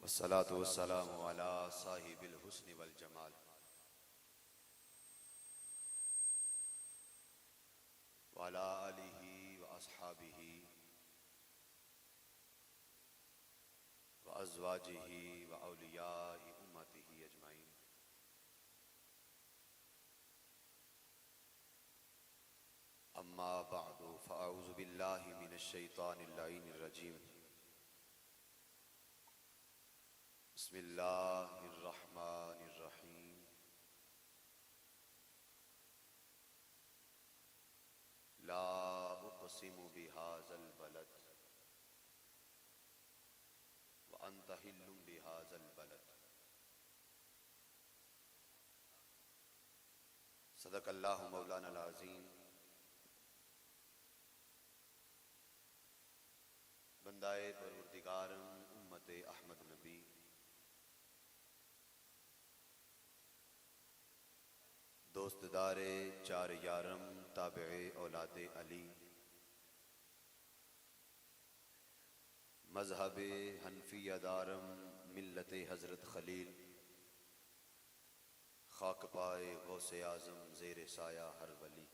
والصلاة والسلام على صاحب الحسن والجمال وعلى آله وأصحابه وأزواجه وأولياء أمته أجمعين. أما بعد فأعوذ بالله من الشيطان اللعين الرجيم. بسم الله الرحمن الرحيم. لا أقسم بهذا البلد وأنت حل بهذا البلد. صدق الله مولانا العظیم. بندائے پروردگارم امت احمد نبی دوست دارے چار یارم تابع اولاد علی مذہب حنفیہ دارم ملت حضرت خلیل خاک پائے غوث اعظم زیر سایہ ہر ولی.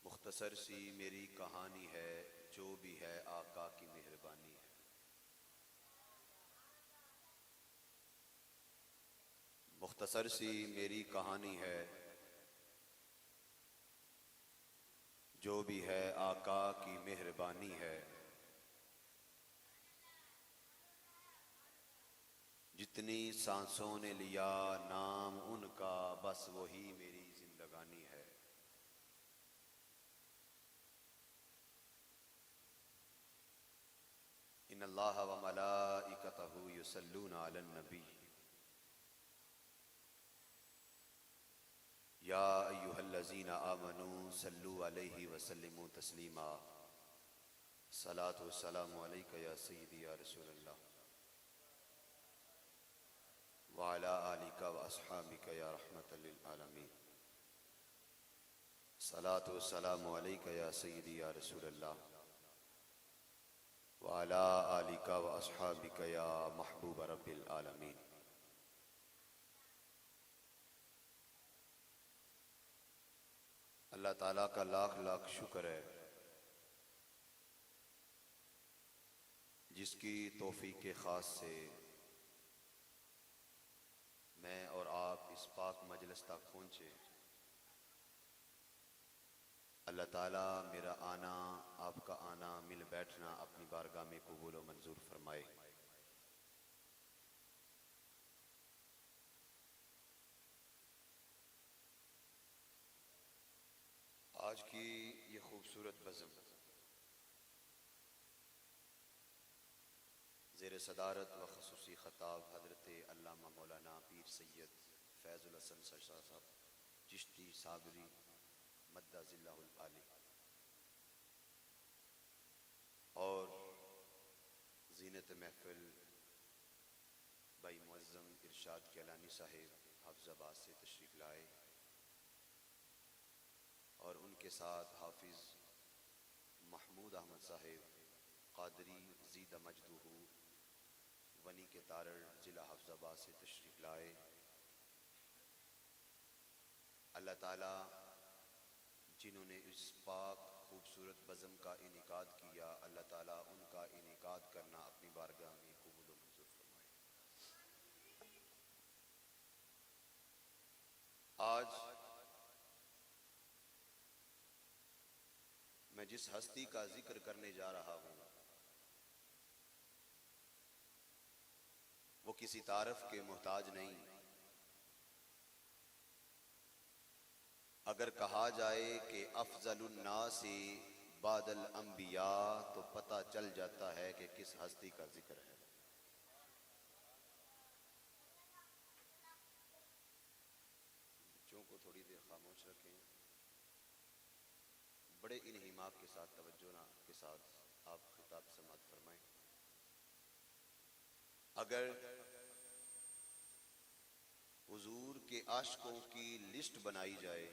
مختصر سی میری کہانی ہے، جو بھی ہے آقا کی مہربانی ہے. مختصر سی میری کہانی ہے، جو بھی ہے آقا کی مہربانی ہے. جتنی سانسوں نے لیا نام ان کا، بس وہی میری زندگانی ہے. ان اللہ و ملائکتہ یصلون علی النبی یا ایہا الذین آمنوا صلوا علیہ وسلموا تسلیما. صلاۃ والسلام علیک یا سیدی یا رسول اللہ وعلی آلک واصحابک یا رحمۃ للعالمین. صلاۃ والسلام علیک یا سیدی یا رسول اللہ وعلی آلک واصحابک یا محبوب رب العالمین. اللہ تعالیٰ کا لاکھ لاکھ شکر ہے جس کی توفیق خاص سے میں اور آپ اس پاک مجلس تک پہنچے. اللہ تعالیٰ میرا آنا، آپ کا آنا، مل بیٹھنا اپنی بارگاہ میں قبول و منظور فرمائے. آج کی یہ خوبصورت بزم زیر صدارت و خصوصی خطاب حضرت علامہ مولانا پیر سید فیض الحسن سرسا صاحب چشتی صابری مدہ ذلہ العالی اور زینت محفل بھائی معظم ارشاد کیلانی صاحب حافظ آباد سے تشریف لائے، اور ان کے ساتھ حافظ محمود احمد صاحب قادری زید مجدہ ونی کے تارڑ ضلع حافظ آباد سے تشریف لائے. اللہ تعالیٰ جنہوں نے اس پاک خوبصورت بزم کا انعقاد کیا، اللہ تعالیٰ ان کا انعقاد کرنا اپنی بارگاہ میں قبول و منظور فرمائے. آج میں جس ہستی کا ذکر کرنے جا رہا ہوں وہ کسی تعارف کے محتاج نہیں. اگر کہا جائے کہ افضل الناس بعد الانبیاء تو پتہ چل جاتا ہے کہ کس ہستی کا ذکر ہے. بچوں کو تھوڑی دیر خاموش رکھیں، بڑے انہماک کے ساتھ توجہ کے ساتھ آپ خطاب سماعت فرمائیں. اگر حضور کے عاشقوں کی لسٹ بنائی جائے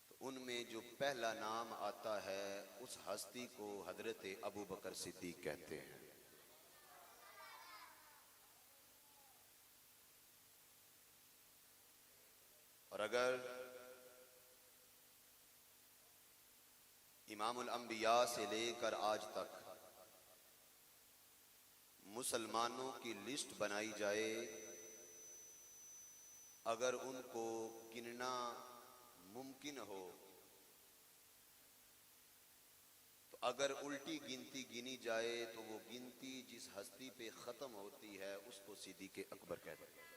تو ان میں جو پہلا نام آتا ہے اس اس ہستی کو حضرت ابو بکر صدیق کہتے ہیں۔ اور اگر امام الانبیاء سے لے کر آج تک مسلمانوں کی لسٹ بنائی جائے، اگر ان کو گننا ممکن ہو تو اگر الٹی گنتی گنی جائے تو وہ گنتی جس ہستی پہ ختم ہوتی ہے اس کو صدیق اکبر کہتے ہیں۔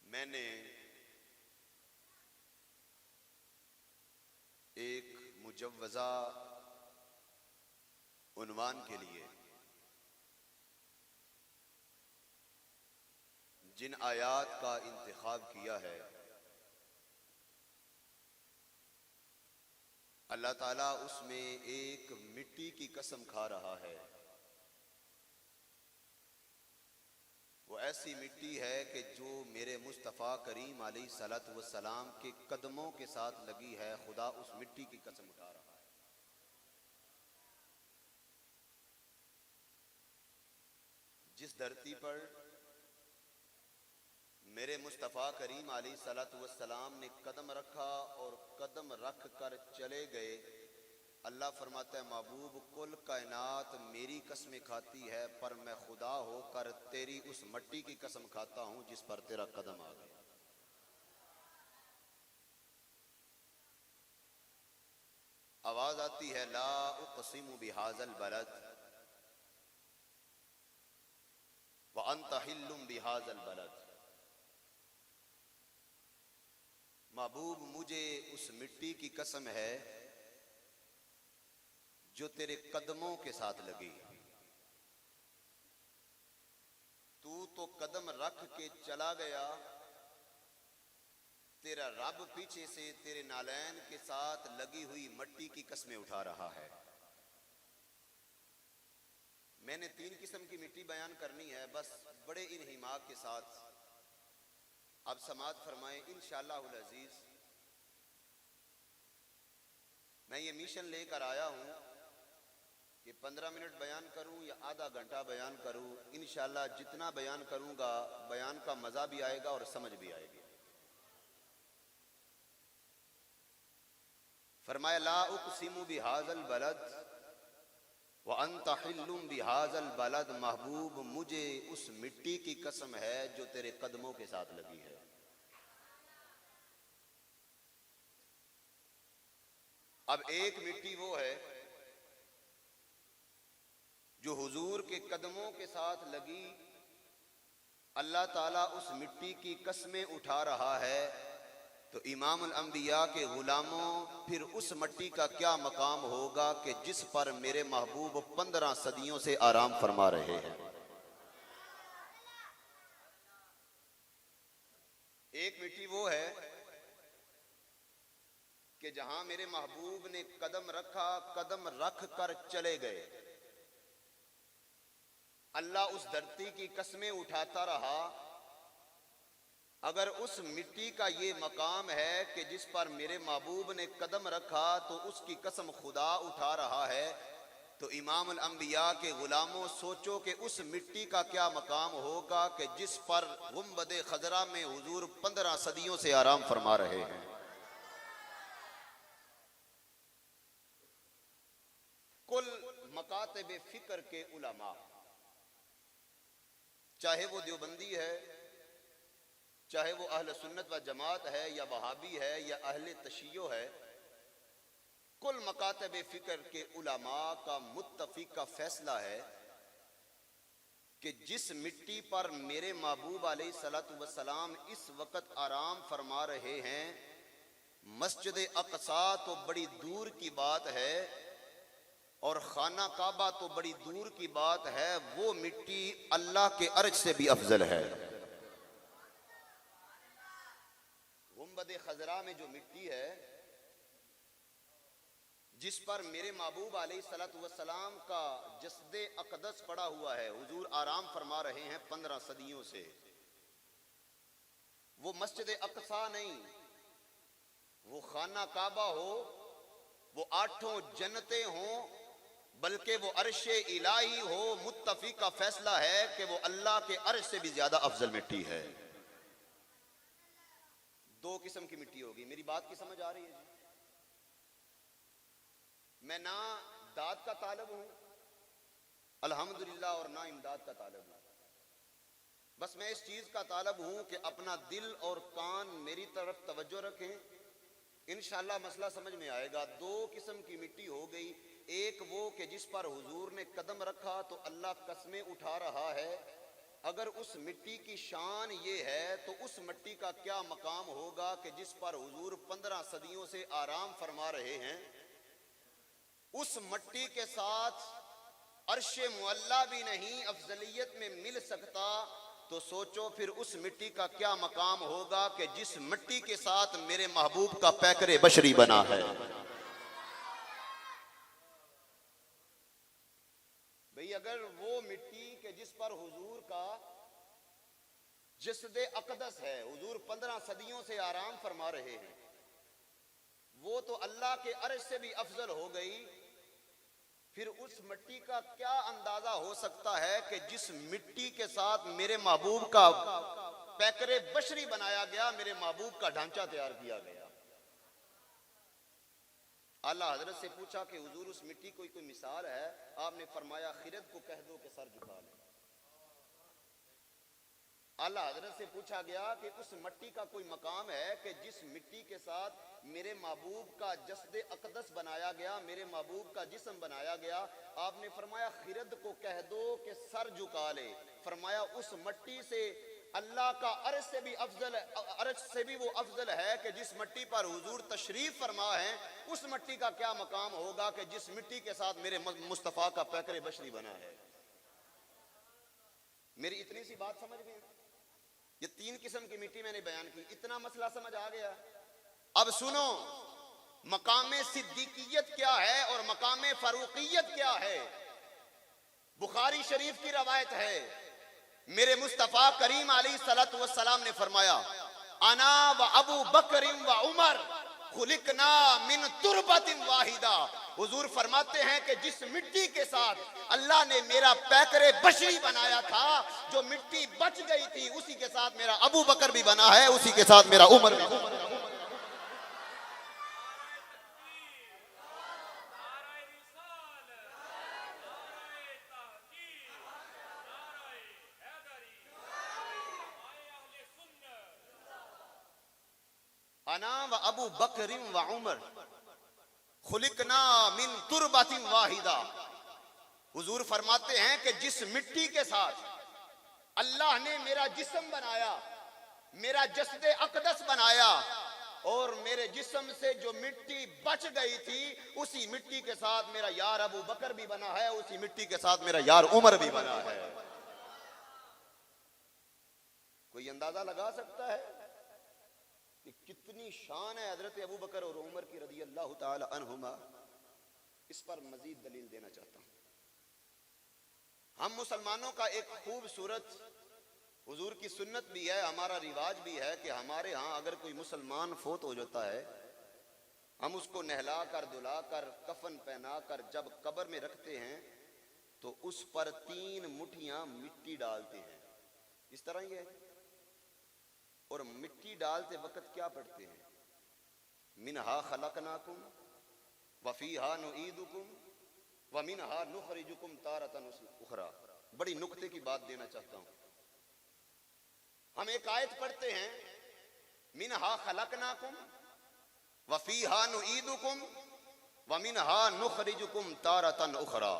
میں نے ایک مجوزہ عنوان کے لیے جن آیات کا انتخاب کیا ہے، اللہ تعالیٰ اس میں ایک مٹی کی قسم کھا رہا ہے۔ وہ ایسی مٹی ہے کہ جو میرے مصطفیٰ کریم علیہ الصلوۃ والسلام کے قدموں کے ساتھ لگی ہے، خدا اس مٹی کی قسم اٹھا رہا ہے۔ جس دھرتی پر میرے مصطفیٰ کریم علیہ الصلوۃ والسلام نے قدم رکھا اور قدم رکھ کر چلے گئے، اللہ فرماتا ہے محبوب کل کائنات میری قسمیں کھاتی ہے، پر میں خدا ہو کر تیری اس مٹی کی قسم کھاتا ہوں جس پر تیرا قدم آ گیا۔ آواز آتی ہے لا اقسم بہذا البلد وانت حل بہذا البلد، محبوب مجھے اس مٹی کی قسم ہے جو تیرے قدموں کے ساتھ لگی۔ تو قدم رکھ کے چلا گیا، تیرا رب پیچھے سے تیرے نالین کے ساتھ لگی ہوئی مٹی کی قسمیں اٹھا رہا ہے۔ میں نے 3 قسم کی مٹی بیان کرنی ہے، بس بڑے انہماک کے ساتھ اب سماعت فرمائیں انشاءاللہ العزیز۔ میں یہ میشن لے کر آیا ہوں کہ 15 منٹ بیان کروں یا آدھا گھنٹہ بیان کروں، انشاءاللہ جتنا بیان کروں گا بیان کا مزہ بھی آئے گا اور سمجھ بھی آئے گی۔ فرمایا لا اقسم بہذا البلد وانت حل بہذا البلد، محبوب مجھے اس مٹی کی قسم ہے جو تیرے قدموں کے ساتھ لگی ہے۔ اب ایک مٹی وہ ہے جو حضور کے قدموں کے ساتھ لگی، اللہ تعالیٰ اس مٹی کی قسمیں اٹھا رہا ہے، تو امام الانبیاء کے غلاموں پھر اس مٹی کا کیا مقام ہوگا کہ جس پر میرے محبوب 15 صدیوں سے آرام فرما رہے ہیں۔ ایک مٹی وہ ہے کہ جہاں میرے محبوب نے قدم رکھا، قدم رکھ کر چلے گئے، اللہ اس دھرتی کی قسمیں اٹھاتا رہا۔ اگر اس مٹی کا یہ مقام ہے کہ جس پر میرے محبوب نے قدم رکھا تو اس کی قسم خدا اٹھا رہا ہے، تو امام الانبیاء کے غلاموں سوچو کہ اس مٹی کا کیا مقام ہوگا کہ جس پر گنبد خضرا میں حضور 15 صدیوں سے آرام فرما رہے ہیں۔ کل مکاتب فکر کے علماء، چاہے وہ دیوبندی ہے، چاہے وہ اہل سنت و جماعت ہے یا وہابی ہے یا اہل تشیع ہے، کل مکاتب فکر کے علماء کا متفقہ فیصلہ ہے کہ جس مٹی پر میرے محبوب علیہ الصلوۃ والسلام اس وقت آرام فرما رہے ہیں، مسجد اقصی تو بڑی دور کی بات ہے اور خانہ کعبہ تو بڑی دور کی بات ہے، وہ مٹی اللہ کے عرش سے بھی افضل ہے۔ گنبد خضرا میں جو مٹی ہے جس پر میرے محبوب علیہ الصلوۃ والسلام کا جسد اقدس پڑا ہوا ہے، حضور آرام فرما رہے ہیں 15 صدیوں سے، وہ مسجد اقصی نہیں، وہ خانہ کعبہ ہو، وہ 8 جنتیں ہوں، بلکہ وہ عرش الہی ہو، متفق کا فیصلہ ہے کہ وہ اللہ کے عرش سے بھی زیادہ افضل مٹی ہے۔ 2 قسم کی مٹی ہوگی۔ میری بات کی سمجھ آ رہی ہے جی؟ میں نہ داد کا طالب ہوں الحمدللہ اور نہ امداد کا طالب ہوں، بس میں اس چیز کا طالب ہوں کہ اپنا دل اور کان میری طرف توجہ رکھیں، انشاءاللہ مسئلہ سمجھ میں آئے گا۔ 2 قسم کی مٹی ہو گئی، ایک وہ کہ جس پر حضور نے قدم رکھا تو اللہ قسمیں اٹھا رہا ہے، اگر اس مٹی کی شان یہ ہے تو اس مٹی کا کیا مقام ہوگا کہ جس پر حضور 15 صدیوں سے آرام فرما رہے ہیں۔ اس مٹی کے ساتھ عرش معلا بھی نہیں افضلیت میں مل سکتا، تو سوچو پھر اس مٹی کا کیا مقام ہوگا کہ جس مٹی کے ساتھ میرے محبوب کا پیکر بشری بنا ہے۔ بھئی اگر وہ مٹی کہ جس پر حضور کا جسد اقدس ہے، حضور 15 صدیوں سے آرام فرما رہے ہیں، وہ تو اللہ کے عرش سے بھی افضل ہو گئی، پھر اس مٹی کا کیا اندازہ ہو سکتا ہے کہ جس مٹی کے ساتھ میرے محبوب کا پیکر بشری بنایا گیا، میرے محبوب کا ڈھانچہ تیار کیا گیا۔ اللہ حضرت سے پوچھا کہ حضور اس مٹی کوئی مثال ہے؟ آپ نے فرمایا خرد کو کہہ دو کہ سر جھکا لے۔ اللہ حضرت سے پوچھا گیا کہ اس مٹی کا کوئی مقام ہے کہ جس مٹی کے ساتھ میرے محبوب کا جسد اقدس بنایا گیا، میرے محبوب کا جسم بنایا گیا؟ آپ نے فرمایا خرد کو کہہ دو کہ سر جھکا لے۔ فرمایا اس مٹی سے اللہ کا عرش سے بھی افضل ہے، عرش سے بھی وہ افضل ہے کہ جس مٹی پر حضور تشریف فرما ہے، اس مٹی کا کیا مقام ہوگا کہ جس مٹی کے ساتھ میرے مصطفیٰ کا پیکر بشری بنا ہے۔ میری اتنی سی بات سمجھ گئے؟ یہ 3 قسم کی مٹی میں نے بیان کی، اتنا مسئلہ سمجھ آ گیا؟ اب سنو، مقام صدیقیت کیا ہے اور مقام فاروقیت کیا ہے؟ بخاری شریف کی روایت ہے، میرے مصطفیٰ کریم علیہ السلام نے فرمایا انا و ابو بکر و عمر خلقنا من تربت واحدہ۔ حضور فرماتے ہیں کہ جس مٹی کے ساتھ اللہ نے میرا پیکر بشری بنایا تھا، جو مٹی بچ گئی تھی اسی کے ساتھ میرا ابو بکر بھی بنا ہے، اسی کے ساتھ میرا عمر بھی بنا ہے۔ انا و ابو بکر و عمر خلقنا من تربت واحدہ۔ حضور فرماتے ہیں کہ جس مٹی کے ساتھ اللہ نے میرا جسم بنایا، میرا جسد اقدس بنایا، اور میرے جسم سے جو مٹی بچ گئی تھی اسی مٹی کے ساتھ میرا یار ابو بکر بھی بنا ہے، اسی مٹی کے ساتھ میرا یار عمر بھی بنا ہے۔ کوئی اندازہ لگا سکتا ہے کہ کتنی شان ہے حضرت ابو بکر اور عمر کی رضی اللہ تعالی عنہما؟ اس پر مزید دلیل دینا چاہتا ہوں۔ ہم مسلمانوں کا ایک خوبصورت حضور کی سنت بھی ہے، ہمارا رواج بھی ہے کہ ہمارے ہاں اگر کوئی مسلمان فوت ہو جاتا ہے، ہم اس کو نہلا کر دھلا کر کفن پہنا کر جب قبر میں رکھتے ہیں تو اس پر 3 مٹھیاں مٹی ڈالتے ہیں۔ اس طرح ہی ہے، اور مٹی ڈالتے وقت کیا پڑھتے ہیں؟ منہا خلقناکم وفیہا نعیدکم ومنہا نخرجکم تارۃ اخری۔ بڑی نکتے کی بات دینا چاہتا ہوں۔ ہم ایک آیت پڑھتے ہیں منہا خلقناکم وفیہا نعیدکم ومنہا نخرجکم تارۃ اخری۔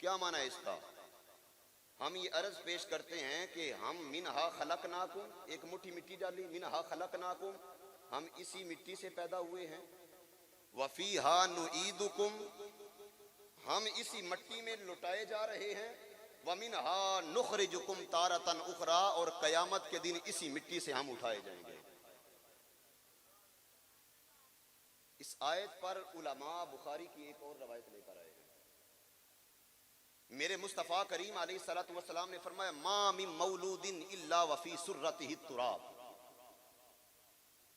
کیا معنی ہے اس کا؟ ہم یہ عرض پیش کرتے ہیں کہ ہم منہا خلقناکم، ایک مٹھی مٹی ڈالی، منہا خلقناکم، ہم اسی مٹی سے پیدا ہوئے ہیں، وفیہا نعیدکم، ہم اسی مٹی میں لٹائے جا رہے ہیں، ومنہا نخرجکم تارۃ اخری، اور قیامت کے دن اسی مٹی سے ہم اٹھائے جائیں گے۔ اس آیت پر علماء بخاری کی ایک اور روایت لے کر آئے ہیں۔ میرے مصطفیٰ کریم علیہ السلام نے فرمایا ما من مولود الا وفی سرتہ التراب۔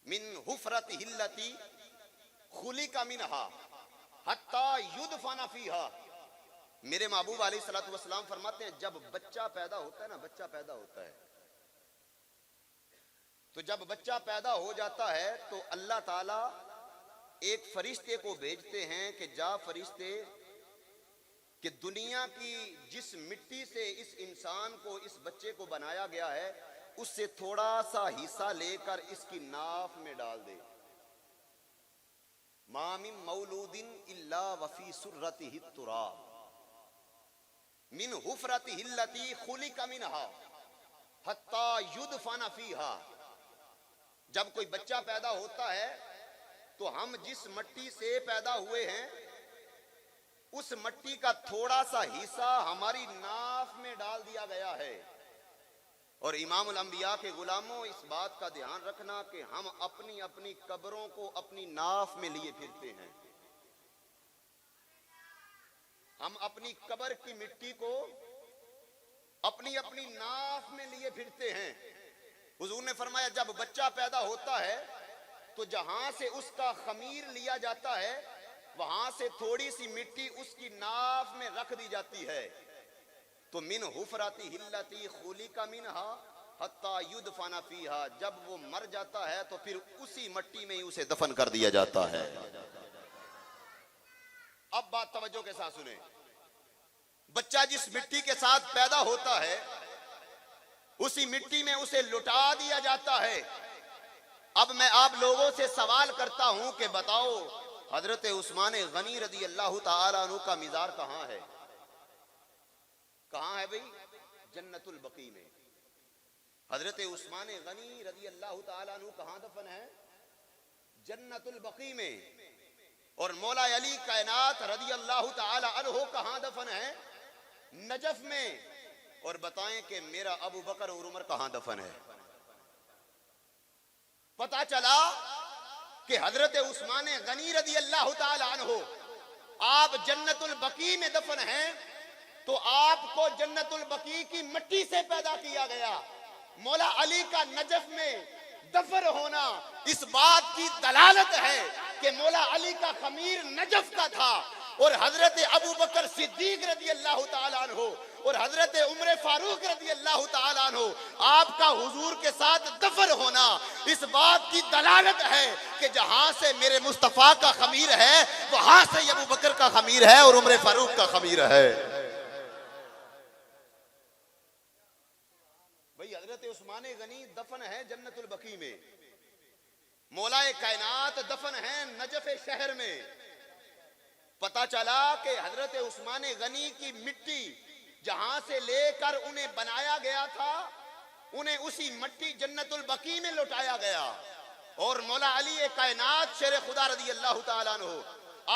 من حفرت ہلتی خلق منہا حتی یدفن فیہا. میرے محبوب علیہ الصلوۃ والسلام فرماتے ہیں جب بچہ پیدا ہوتا ہے نا، بچہ پیدا ہوتا ہے تو جب بچہ پیدا ہو جاتا ہے تو اللہ تعالیٰ ایک فرشتے کو بھیجتے ہیں کہ جا فرشتے کہ دنیا کی جس مٹی سے اس انسان کو، اس بچے کو بنایا گیا ہے، اس سے تھوڑا سا حصہ لے کر اس کی ناف میں ڈال دے. ما من مولود الا وفی سرتہ التراب من حفرتہ التی خلق منہا حتی یدفن فیہا. جب کوئی بچہ پیدا ہوتا ہے تو ہم جس مٹی سے پیدا ہوئے ہیں اس مٹی کا تھوڑا سا حصہ ہماری ناف میں ڈال دیا گیا ہے. اور امام الانبیاء کے غلاموں، اس بات کا دھیان رکھنا کہ ہم اپنی اپنی قبروں کو اپنی ناف میں لیے پھرتے ہیں. ہم اپنی قبر کی مٹی کو اپنی اپنی ناف میں لیے پھرتے ہیں. حضور نے فرمایا جب بچہ پیدا ہوتا ہے تو جہاں سے اس کا خمیر لیا جاتا ہے وہاں سے تھوڑی سی مٹی اس کی ناف میں رکھ دی جاتی ہے. تو من حفرتہ التی خلق منہا حتی یدفن فیہا، جب وہ مر جاتا ہے تو پھر اسی مٹی میں ہی اسے دفن کر دیا جاتا ہے. اب بات توجہ کے ساتھ سنیں. بچہ جس مٹی کے ساتھ پیدا ہوتا ہے اسی مٹی میں اسے لٹا دیا جاتا ہے. اب میں آپ لوگوں سے سوال کرتا ہوں کہ بتاؤ حضرت عثمان غنی رضی اللہ تعالیٰ عنہ کا مزار کہاں ہے؟ کہاں ہے بھئی؟ جنت البقیع میں. حضرت عثمان غنی رضی اللہ تعالیٰ عنہ کہاں دفن ہے؟ جنت البقیع میں. اور مولا علی کائنات رضی اللہ تعالیٰ عنہ کہاں دفن ہے؟ نجف میں. اور بتائیں کہ میرا ابو بکر اور عمر کہاں دفن ہے؟ پتا چلا کہ حضرت عثمان غنی رضی اللہ تعالیٰ عنہ آپ جنت البقیع میں دفن ہیں تو آپ کو جنت البقیع کی مٹی سے پیدا کیا گیا. مولا علی کا نجف میں دفن ہونا اس بات کی دلالت ہے کہ مولا علی کا خمیر نجف کا تھا، اور حضرت ابو بکر صدیق رضی اللہ تعالیٰ عنہ اور حضرت عمر فاروق رضی اللہ تعالیٰ عنہ آپ کا حضور کے ساتھ دفن ہونا اس بات کی دلالت ہے کہ جہاں سے میرے مصطفیٰ کا خمیر ہے وہاں سے ابو بکر کا خمیر ہے اور عمر فاروق کا خمیر ہے. بھئی حضرت عثمان غنی دفن ہے جنت البقیع میں، مولا کائنات دفن ہے نجف شہر میں. پتا چلا کہ حضرت عثمان غنی کی مٹی جہاں سے لے کر انہیں بنایا گیا تھا انہیں اسی مٹی جنت البقیع میں لوٹایا گیا. اور مولا علی کائنات شیر خدا رضی اللہ تعالیٰ عنہ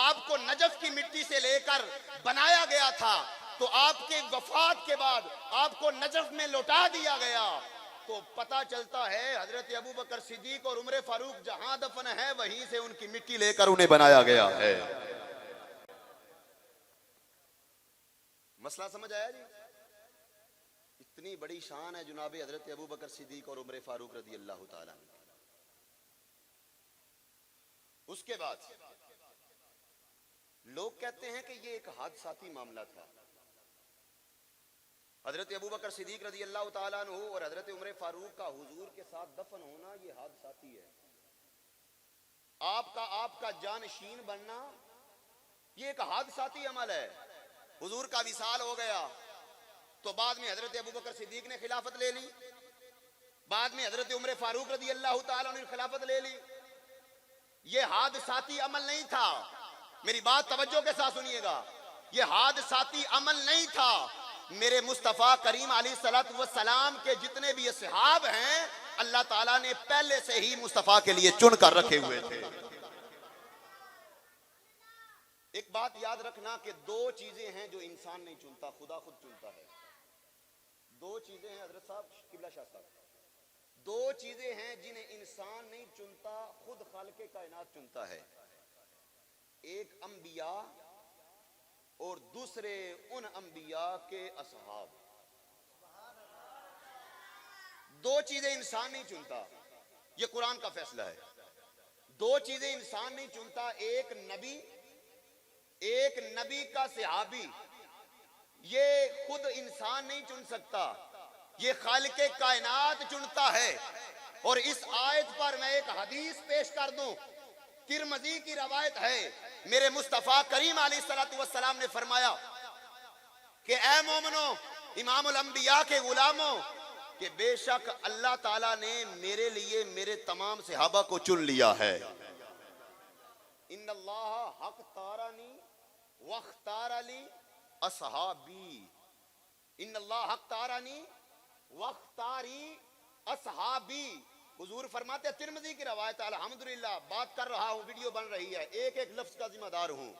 آپ کو نجف کی مٹی سے لے کر بنایا گیا تھا تو آپ کے وفات کے بعد آپ کو نجف میں لوٹا دیا گیا. تو پتا چلتا ہے حضرت ابو بکر صدیق اور عمر فاروق جہاں دفن ہے وہیں سے ان کی مٹی لے کر انہیں بنایا گیا ہے. مسئلہ سمجھ آیا جی؟ اتنی بڑی شان ہے جناب حضرت ابو بکر صدیق اور عمر فاروق رضی اللہ تعالیٰ عنہ. اس کے بعد لوگ کہتے ہیں کہ یہ ایک حادثاتی معاملہ تھا. حضرت ابو بکر صدیق رضی اللہ تعالیٰ عنہ اور حضرت عمر فاروق کا حضور کے ساتھ دفن ہونا یہ حادثاتی ہے. آپ کا جانشین بننا یہ ایک حادثاتی عمل ہے. حضور کا وصال ہو گیا تو بعد میں حضرت ابو بکر صدیق نے خلافت لے لی، بعد میں حضرت عمر فاروق رضی اللہ تعالیٰ نے خلافت لے لی. یہ حادثاتی عمل نہیں تھا. میری بات توجہ کے ساتھ سنیے گا. یہ حادثاتی عمل نہیں تھا. میرے مصطفیٰ کریم علیہ الصلوۃ والسلام کے جتنے بھی اصحاب ہیں اللہ تعالیٰ نے پہلے سے ہی مصطفیٰ کے لیے چن کر رکھے ہوئے تھے. ایک بات یاد رکھنا کہ دو چیزیں ہیں جو انسان نہیں چنتا، خدا خود چنتا ہے. دو چیزیں ہیں حضرت صاحب قبلہ شاہ صاحب، دو چیزیں ہیں جنہیں انسان نہیں چنتا خود خالق کائنات چنتا ہے. ایک انبیاء اور دوسرے ان انبیاء کے اصحاب. دو چیزیں انسان نہیں چنتا، یہ قرآن کا فیصلہ ہے. دو چیزیں انسان نہیں چنتا، ایک نبی کا صحابی، یہ خود انسان نہیں چن سکتا، یہ خالق کائنات چنتا ہے۔ اور اس آیت پر میں ایک حدیث پیش کر دوں، ترمذی کی روایت ہے، میرے مصطفیٰ کریم علیہ السلام نے فرمایا کہ اے مومنو، امام الانبیاء کے غلاموں، کہ بے شک اللہ تعالیٰ نے میرے لیے میرے تمام صحابہ کو چن لیا ہے۔ ان اللہ حق تارانی واختار لی اصحابی، ان اللہ حق تارانی واختاری اصحابی۔ حضور فرماتے ہیں، ترمذی کی روایت، الحمدللہ بات کر رہا ہوں، ویڈیو بن رہی ہے، ایک ایک لفظ کا ذمہ دار ہوں۔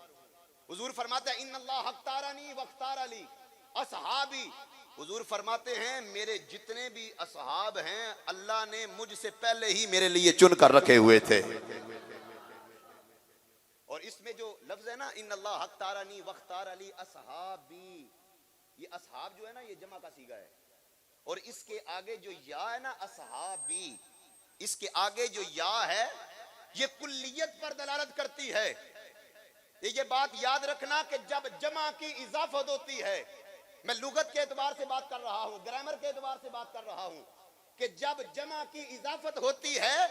حضور فرماتے ہیں ان اللہ حق تارانی واختار لی اصحابی۔ حضور فرماتے ہیں میرے جتنے بھی اصحاب ہیں اللہ نے مجھ سے پہلے ہی میرے لیے چن کر رکھے ہوئے تھے۔ اور اس میں جو لفظ ہے نا، ان اللہ حق تارانی واختار لی اصحابی، یہ اصحاب جو ہے نا یہ جمع کا صیغہ ہے، اور اس کے آگے جو یا ہے نا اصحابی، اس کے آگے جو یا ہے یہ کلیت پر دلالت کرتی ہے۔ یہ بات یاد رکھنا کہ جب جمع کی اضافت ہوتی ہے، میں لغت کے اعتبار سے بات کر رہا ہوں، گرامر کے اعتبار سے بات کر رہا ہوں، کہ جب جمع کی اضافت ہوتی ہے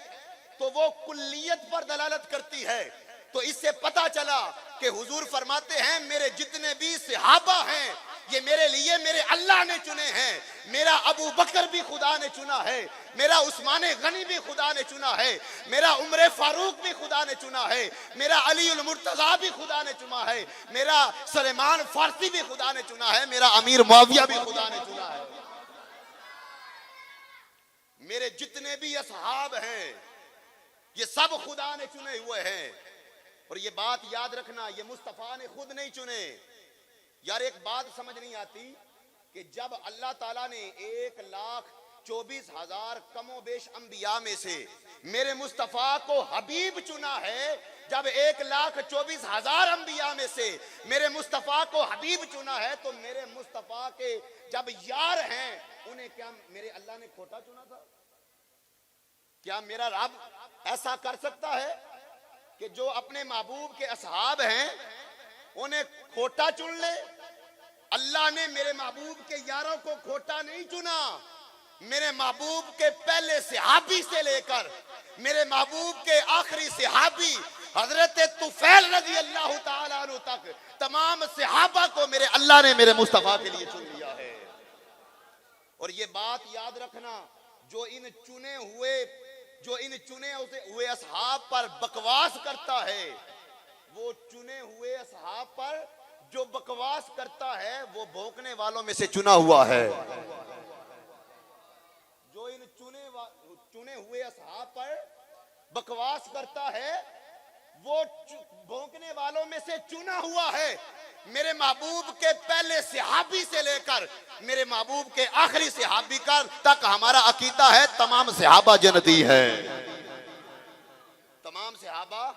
تو وہ کلیت پر دلالت کرتی ہے۔ تو اس سے پتہ چلا کہ حضور فرماتے ہیں میرے جتنے بھی صحابہ ہیں یہ میرے لیے میرے اللہ نے چنے ہیں۔ میرا ابو بکر بھی خدا نے چنا ہے، میرا عثمان غنی بھی خدا نے چنا ہے، میرا عمر فاروق بھی خدا نے چنا ہے، میرا علی المرتضیٰ بھی خدا نے چنا ہے، میرا سلیمان فارسی بھی خدا نے چنا ہے، میرا امیر معاویہ بھی خدا نے چنا ہے۔ میرے جتنے بھی اصحاب ہیں یہ سب خدا نے چنے ہوئے ہیں۔ اور یہ بات یاد رکھنا، یہ مصطفیٰ نے خود نہیں چنے۔ یار ایک بات سمجھ نہیں آتی کہ جب اللہ تعالیٰ نے 1,24,000 کم و بیش انبیاء میں سے میرے مصطفیٰ کو حبیب چنا ہے، جب 1,24,000 انبیاء میں سے میرے مصطفیٰ کو حبیب چنا ہے، تو میرے مصطفیٰ کے جب یار ہیں انہیں کیا میرے اللہ نے کھوٹا چنا تھا؟ کیا میرا رب ایسا کر سکتا ہے کہ جو اپنے محبوب کے اصحاب ہیں انہیں کھوٹا چن لے؟ اللہ نے میرے محبوب کے یاروں کو کھوٹا نہیں چنا، میرے محبوب کے پہلے صحابی سے لے کر میرے محبوب کے آخری صحابی حضرت طفیل رضی اللہ تعالیٰ عنہ تک تمام صحابہ کو میرے اللہ نے میرے مصطفیٰ کے لیے چن لیا ہے۔ اور یہ بات یاد رکھنا، جو ان چنے ہوئے اصحاب پر بکواس کرتا ہے، وہ چنے ہوئے اصحاب پر جو بکواس کرتا ہے وہ بھونکنے والوں میں سے چنا ہوا ہے۔ جو ان چنے ہوئے اصحاب پر بکواس کرتا ہے وہ بھونکنے والوں میں سے چنا ہوا ہے۔ میرے محبوب کے پہلے صحابی سے لے کر میرے محبوب کے آخری صحابی تک ہمارا عقیدہ ہے تمام صحابہ جنتی ہیں، تمام صحابہ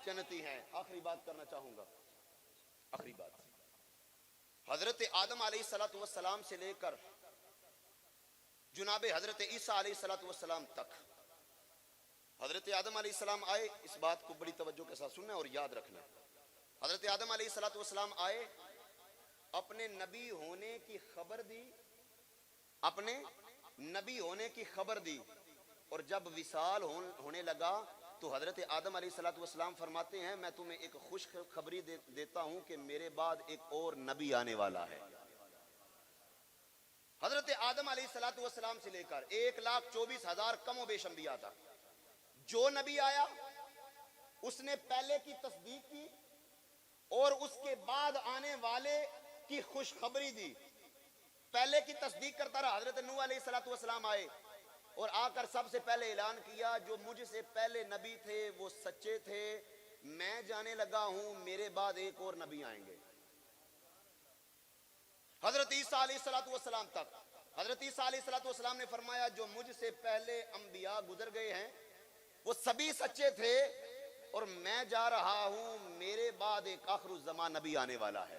جنتی ہیں۔ آخری بات کرنا چاہوں گا، آخری بات، حضرت آدم علیہ السلام سے لے کر جناب حضرت عیسیٰ علیہ السلام تک، حضرت آدم علیہ السلام آئے، اس بات کو بڑی توجہ کے ساتھ سننا اور یاد رکھنا۔ حضرت آدم علیہ السلام آئے، اپنے نبی ہونے کی خبر دی، اپنے نبی ہونے کی خبر دی، اور جب وصال ہونے لگا تو حضرت آدم علیہ السلام فرماتے ہیں میں تمہیں ایک خوش خبری دیتا ہوں کہ میرے بعد ایک اور نبی آنے والا ہے۔ حضرت آدم علیہ السلام سے لے کر 1,24,000 کم و بیش انبیاء تھا، جو نبی آیا اس نے پہلے کی تصدیق کی اور اس کے بعد آنے والے کی خوشخبری دی۔ پہلے کی تصدیق کرتا رہا، حضرت نوح علیہ السلام آئے اور آ کر سب سے پہلے اعلان کیا جو مجھ سے پہلے نبی تھے وہ سچے تھے، میں جانے لگا ہوں میرے بعد ایک اور نبی آئیں گے۔ حضرت عیسیٰ علیہ السلام تک، حضرت عیسیٰ علیہ السلام نے فرمایا جو مجھ سے پہلے انبیاء گزر گئے ہیں وہ سبھی سچے تھے، اور میں جا رہا ہوں میرے بعد ایک آخر الزمان نبی آنے والا ہے۔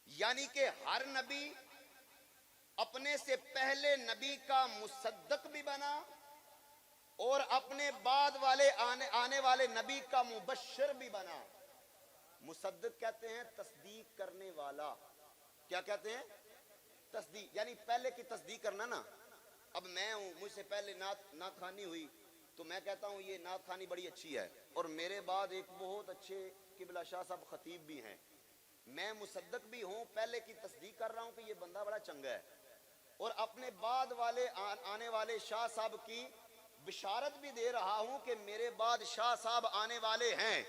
یعنی کہ ہر نبی اپنے سے پہلے نبی کا مصدق بھی بنا اور اپنے بعد والے آنے والے نبی کا مبشر بھی بنا. مصدق کہتے ہیں تصدیق کرنے والا. کیا کہتے ہیں؟ تصدیق. یعنی پہلے کی تصدیق کرنا نا. اب میں ہوں, مجھ سے پہلے نعت خوانی ہوئی تو میں کہتا ہوں یہ نعت خوانی بڑی اچھی ہے, اور میرے بعد ایک بہت اچھے قبلہ شاہ صاحب خطیب بھی ہیں, میں مصدق بھی ہوں, پہلے کی تصدیق کر رہا ہوں کہ یہ بندہ بڑا چنگا ہے, اور اپنے بعد والے آنے والے شاہ صاحب کی بشارت بھی دے رہا ہوں کہ میرے بعد شاہ صاحب آنے والے ہیں.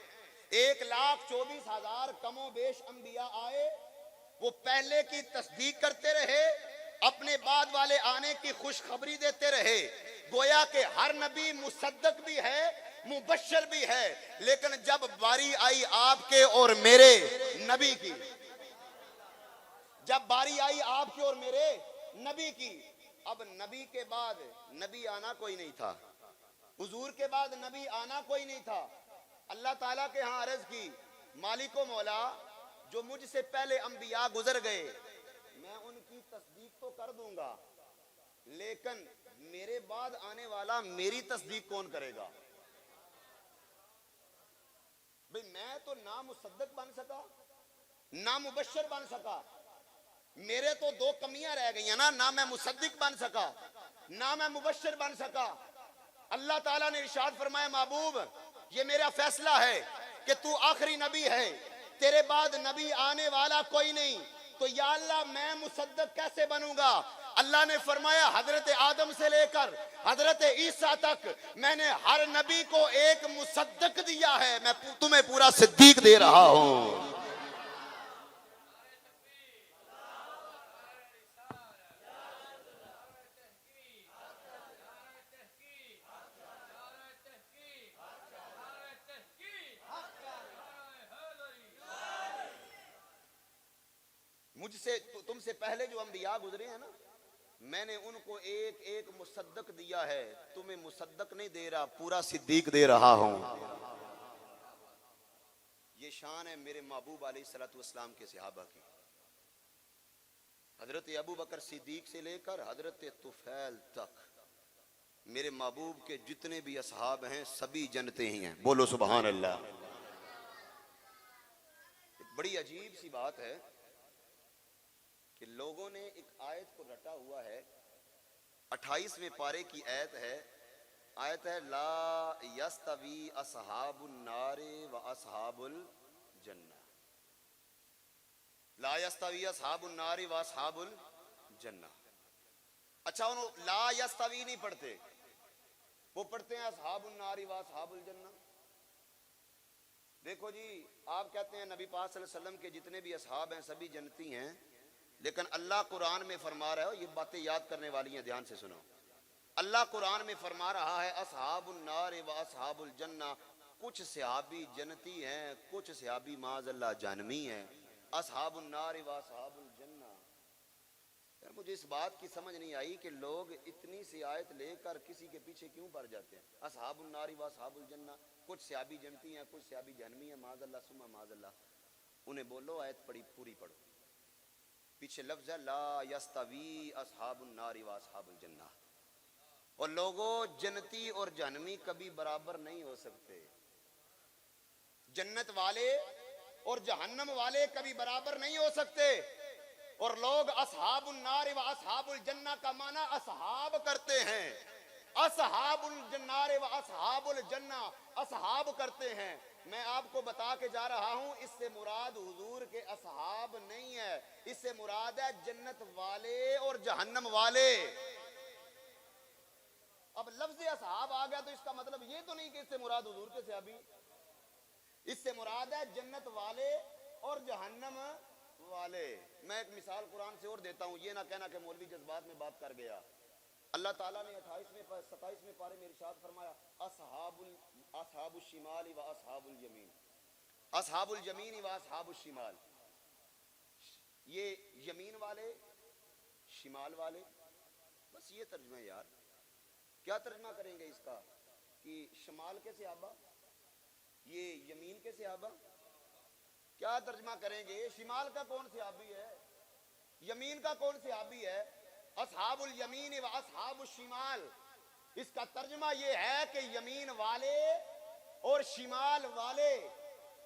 1,24,000 کم و بیش انبیاء آئے, وہ پہلے کی تصدیق کرتے رہے, اپنے بعد والے آنے کی خوشخبری دیتے رہے. گویا کہ ہر نبی مصدق بھی ہے, مبشر بھی ہے, لیکن جب باری آئی آپ کے اور میرے نبی کی, جب باری آئی آپ کے اور میرے نبی کی, اب نبی کے بعد نبی آنا کوئی نہیں تھا, حضور کے بعد نبی آنا کوئی نہیں تھا. اللہ تعالیٰ کے ہاں عرض کی, مالک و مولا جو مجھ سے پہلے انبیاء گزر گئے میں ان کی تصدیق تو کر دوں گا, لیکن میرے بعد آنے والا میری تصدیق کون کرے گا؟ بھئی میں تو نہ مصدق بن سکا نہ مبشر بن سکا, میرے تو 2 کمیاں رہ گئی ہیں نا, نہ میں مصدق بن سکا نہ میں مبشر بن سکا. اللہ تعالیٰ نے ارشاد فرمایا, محبوب یہ میرا فیصلہ ہے کہ تو آخری نبی ہے, تیرے بعد نبی آنے والا کوئی نہیں, تو یا اللہ میں مصدق کیسے بنوں گا؟ اللہ نے فرمایا حضرت آدم سے لے کر حضرت عیسیٰ تک میں نے ہر نبی کو ایک مصدق دیا ہے, میں تمہیں پورا صدیق دے رہا ہوں. مجھ سے تم سے پہلے جو انبیاء گزرے ہیں نا, میں نے ان کو ایک ایک مصدق دیا ہے, تمہیں مصدق نہیں دے رہا, پورا صدیق دے رہا ہوں. یہ شان ہے میرے محبوب علیہ الصلوۃ والسلام کے صحابہ کی. حضرت ابو بکر صدیق سے لے کر حضرت طفیل تک میرے محبوب کے جتنے بھی اصحاب ہیں سبھی جنتے ہی ہیں. بولو سبحان اللہ. بڑی عجیب سی بات ہے کہ لوگوں نے ایک آیت کو رٹا ہوا ہے, 28ویں پارے کی آیت ہے لا یستوی اصحاب النار و اصحاب الجنہ. لا یستوی اصحاب النار و اصحاب الجنہ. اچھا انہوں لا یستوی نہیں پڑھتے, وہ پڑھتے ہیں اصحاب النار و اصحاب الجنہ. دیکھو جی, آپ کہتے ہیں نبی پاک صلی اللہ علیہ وسلم کے جتنے بھی اصحاب ہیں سبھی جنتی ہیں, لیکن اللہ قرآن میں فرما رہا ہے, یہ باتیں یاد کرنے والی ہیں, دھیان سے سنو. اللہ قرآن میں فرما رہا ہے اصحاب النار و اصحاب الجنہ. کچھ صحابی جنتی ہیں, کچھ صحابی معاذ اللہ جہنمی ہیں. اصحاب النار و اصحاب الجنہ. یار مجھے اس بات کی سمجھ نہیں آئی کہ لوگ اتنی سی آیت لے کر کسی کے پیچھے کیوں پڑ جاتے ہیں. اصحاب النار و اصحاب الجنہ, کچھ صحابی جنتی ہیں, کچھ صحابی جہنمی ہیں, معاذ اللہ ثم معاذ اللہ. انہیں بولو آیت پوری پڑھو. پیچھے لفظ ہے لا یستوی اصحاب النار و اصحاب الجنہ. اور لوگوں, جنتی اور جہنمی کبھی برابر نہیں ہو سکتے. جنت والے اور جہنم والے کبھی برابر نہیں ہو سکتے. اور لوگ اصحاب النار و اصحاب الجنہ کا معنی اصحاب کرتے ہیں, اصحاب النار و اصحاب الجنہ اصحاب کرتے ہیں. میں آپ کو بتا کے جا رہا ہوں, اس سے مراد حضور کے اصحاب نہیں ہے, اس سے مراد ہے جنت والے اور جہنم والے. اب لفظ اصحاب آ گیا تو اس کا مطلب یہ تو نہیں کہ اس سے مراد حضور کے صحابی, اس سے مراد ہے جنت والے اور جہنم والے. میں ایک مثال قرآن سے اور دیتا ہوں, یہ نہ کہنا کہ مولوی جذبات میں بات کر گیا. اللہ تعالیٰ نے 27ویں پارے میں ارشاد فرمایا اصحاب الشمال و اصحاب الیمین. اصحاب الیمین و اصحاب الشمال, یہ یمین والے شمال والے. بس یہ ترجمہ ہے یار. کیا ترجمہ کریں گے اس کا کہ شمال کے صحابہ, یہ یمین کے صحابہ. کیا ترجمہ کریں گے؟ شمال کا کون صحابی ہے, یمین کا کون صحابی ہے؟ اصحاب الیمین و اصحاب الشمال. اس کا ترجمہ یہ ہے کہ یمین والے اور شمال والے،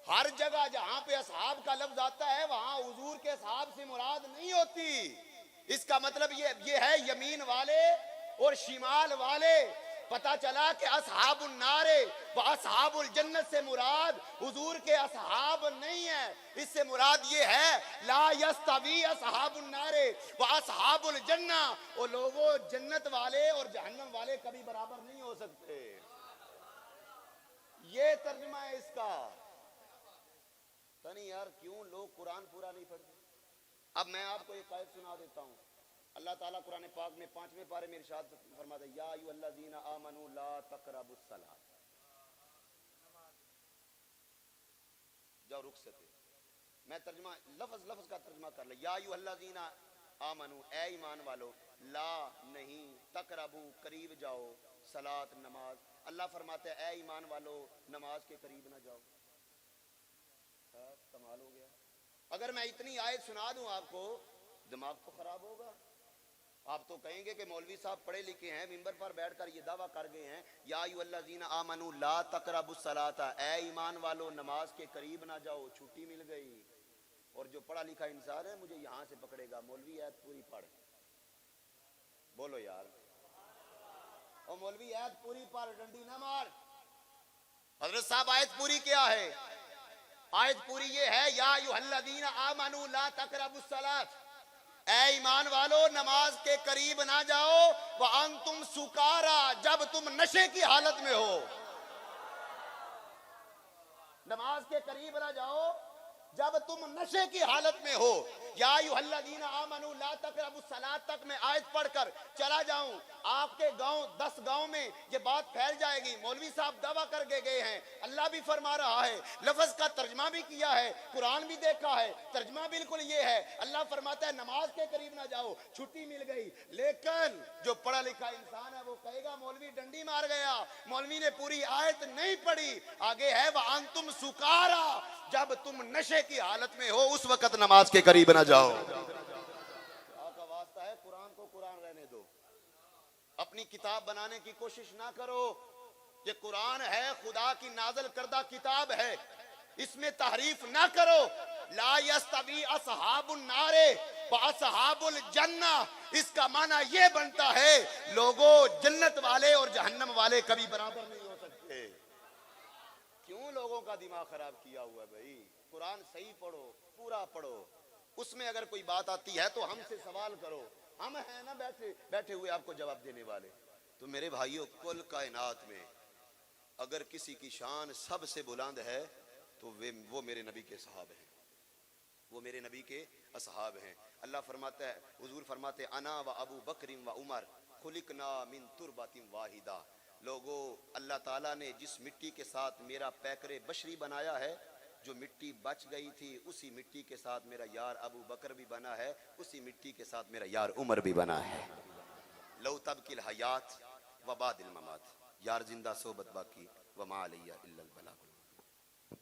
ہر جگہ جہاں پہ اصحاب کا لفظ آتا ہے وہاں حضور کے اصحاب سے مراد نہیں ہوتی۔ اس کا مطلب یہ ہے یمین والے اور شمال والے۔ پتہ چلا کہ اصحاب النار و اصحاب الجنت سے مراد حضور کے اصحاب نہیں ہے، اس سے مراد یہ ہے لا یستوی اصحاب النار و اصحاب الجنہ، وہ لوگوں جنت والے اور جہنم والے کبھی برابر نہیں ہو سکتے۔ یہ ترجمہ ہے اس کا۔ تنی یار کیوں لوگ قرآن پورا نہیں پڑھتے؟ اب میں آپ کو ایک آیت سنا دیتا ہوں۔ اللہ تعالیٰ قرآن پاک میں 5ویں پارے میں ارشاد فرماتا ہے یا ایھا الذین آمنوا لا تقربوا الصلاۃ۔ جاؤ رک سکتے، میں ترجمہ لفظ کا ترجمہ کر لیں۔ یا ایھا الذین آمنوا، اے ایمان والو، لا نہیں، تقربوا قریب جاؤ، صلاۃ نماز۔ اللہ فرماتا ہے اے ایمان والو نماز کے قریب نہ جاؤ۔ کمال ہو گیا۔ اگر میں اتنی آیت سنا دوں آپ کو دماغ تو خراب ہوگا۔ آپ تو کہیں گے کہ مولوی صاحب پڑھے لکھے ہیں، منبر پر بیٹھ کر یہ دعویٰ کر گئے ہیں یا ایھا الذین آمنوا لا تقربوا الصلاۃ، اے ایمان والو نماز کے قریب نہ جاؤ، چھٹی مل گئی۔ اور جو پڑھا لکھا انسان ہے مجھے یہاں سے پکڑے گا، مولوی آیت پوری پڑھ۔ بولو یار، او مولوی آیت پوری پڑھ، ڈنڈی نہ مار۔ حضرت صاحب آیت پوری کیا ہے؟ آیت پوری یہ ہے یا ایھا الذین آمنوا لا تقربوا الصلاۃ، اے ایمان والو نماز کے قریب نہ جاؤ، وانتم سکارا، جب تم نشے کی حالت میں ہو۔ نماز کے قریب نہ جاؤ جب تم نشے کی حالت میں ہو۔ یا ایھا الذین آمنوا لا تقربوا الصلاۃ تک میں آیت پڑھ کر چلا جاؤں، آپ کے گاؤں 10 گاؤں میں یہ بات پھیل جائے گی۔ مولوی صاحب دعویٰ کر کے گئے ہیں، اللہ بھی فرما رہا ہے، لفظ کا ترجمہ بھی کیا ہے، قرآن بھی دیکھا ہے، ترجمہ بالکل یہ ہے۔ اللہ فرماتا ہے نماز کے قریب نہ جاؤ، چھٹی مل گئی۔ لیکن جو پڑھا لکھا انسان ہے وہ کہے گا مولوی ڈنڈی مار گیا، مولوی نے پوری آیت نہیں پڑھی۔ آگے ہے وَأَنْتُمْ سُكَارَىٰ، جب تم نشے کی حالت میں ہو اس وقت نماز کے قریب نہ جاؤ۔ اللہ کا واسطہ ہے قرآن کو قرآن رہنے دو، اپنی کتاب بنانے کی کوشش نہ کرو۔ یہ قرآن ہے، خدا کی نازل کردہ کتاب ہے، اس میں تحریف نہ کرو۔ لا یستوی اصحاب النار واصحاب الجنہ، اس کا معنی یہ بنتا ہے لوگوں جنت والے اور جہنم والے کبھی برابر نہیں ہو سکتے۔ کیوں لوگوں کا دماغ خراب کیا ہوا ہے بھائی؟ قرآن صحیح پڑھو، پورا پڑھو، اس میں اگر کوئی بات آتی ہے تو ہم سے سوال کرو، ہم ہیں نا بیٹھے ہوئے آپ کو جواب دینے والے۔ تو میرے بھائیوں، کل کائنات میں اگر کسی کی شان سب سے بلند ہے تو وہ میرے نبی کے صحابہ ہیں، وہ میرے نبی کے اصحاب ہیں۔ اللہ فرماتا ہے، حضور فرماتے ہیں انا و ابو بکر و عمر خلقنا من تربۃ واحدہ۔ لوگوں، اللہ تعالیٰ نے جس مٹی کے ساتھ میرا پیکر بشری بنایا ہے، جو مٹی بچ گئی تھی اسی مٹی کے ساتھ میرا یار ابو بکر بھی بنا ہے، اسی مٹی کے ساتھ میرا یار عمر بھی بنا ہے۔ لو تبکی الحیات و بعد الممات، یار زندہ صحبت باقی وما علیہ الا البلاغ۔